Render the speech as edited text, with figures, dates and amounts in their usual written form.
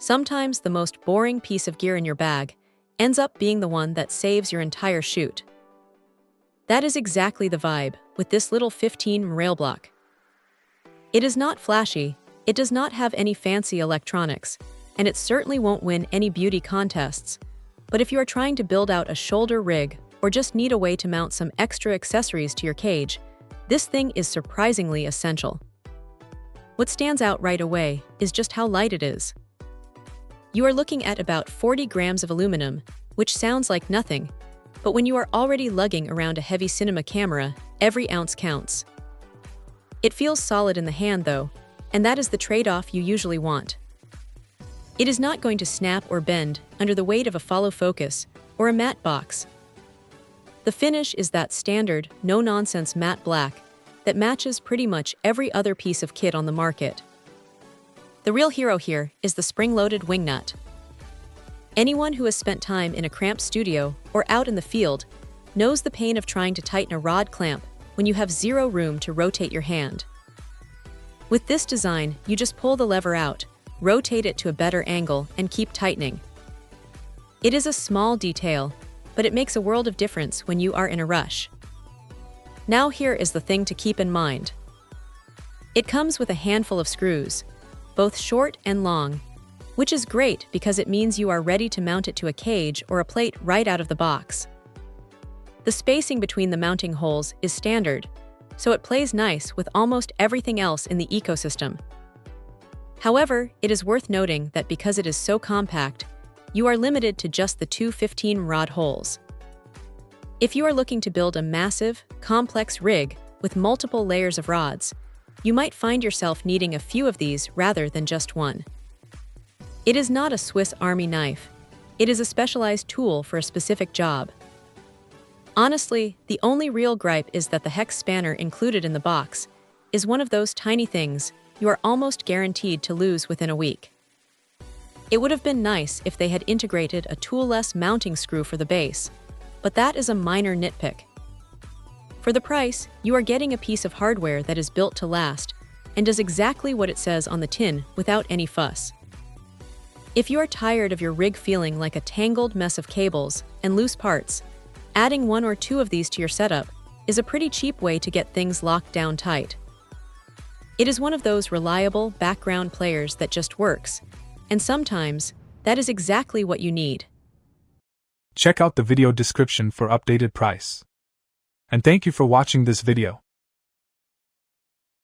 Sometimes the most boring piece of gear in your bag ends up being the one that saves your entire shoot. That is exactly the vibe with this little 15 Railblock. It is not flashy, it does not have any fancy electronics, and it certainly won't win any beauty contests. But if you are trying to build out a shoulder rig or just need a way to mount some extra accessories to your cage, this thing is surprisingly essential. What stands out right away is just how light it is. You are looking at about 40 grams of aluminum, which sounds like nothing, but when you are already lugging around a heavy cinema camera, every ounce counts. It feels solid in the hand though, and that is the trade-off you usually want. It is not going to snap or bend under the weight of a follow focus or a matte box. The finish is that standard, no-nonsense matte black that matches pretty much every other piece of kit on the market. The real hero here is the spring-loaded wing nut. Anyone who has spent time in a cramped studio or out in the field knows the pain of trying to tighten a rod clamp when you have zero room to rotate your hand. With this design, you just pull the lever out, rotate it to a better angle, and keep tightening. It is a small detail, but it makes a world of difference when you are in a rush. Now here is the thing to keep in mind. It comes with a handful of screws, both short and long, which is great because it means you are ready to mount it to a cage or a plate right out of the box. The spacing between the mounting holes is standard, so it plays nice with almost everything else in the ecosystem. However, it is worth noting that because it is so compact, you are limited to just the two 15-rod holes. If you are looking to build a massive, complex rig with multiple layers of rods, you might find yourself needing a few of these rather than just one. It is not a Swiss Army knife. It is a specialized tool for a specific job. Honestly, the only real gripe is that the hex spanner included in the box is one of those tiny things you are almost guaranteed to lose within a week. It would have been nice if they had integrated a tool-less mounting screw for the base, but that is a minor nitpick. For the price, you are getting a piece of hardware that is built to last and does exactly what it says on the tin without any fuss. If you are tired of your rig feeling like a tangled mess of cables and loose parts, adding one or two of these to your setup is a pretty cheap way to get things locked down tight. It is one of those reliable background players that just works, and sometimes that is exactly what you need. Check out the video description for updated price. And thank you for watching this video.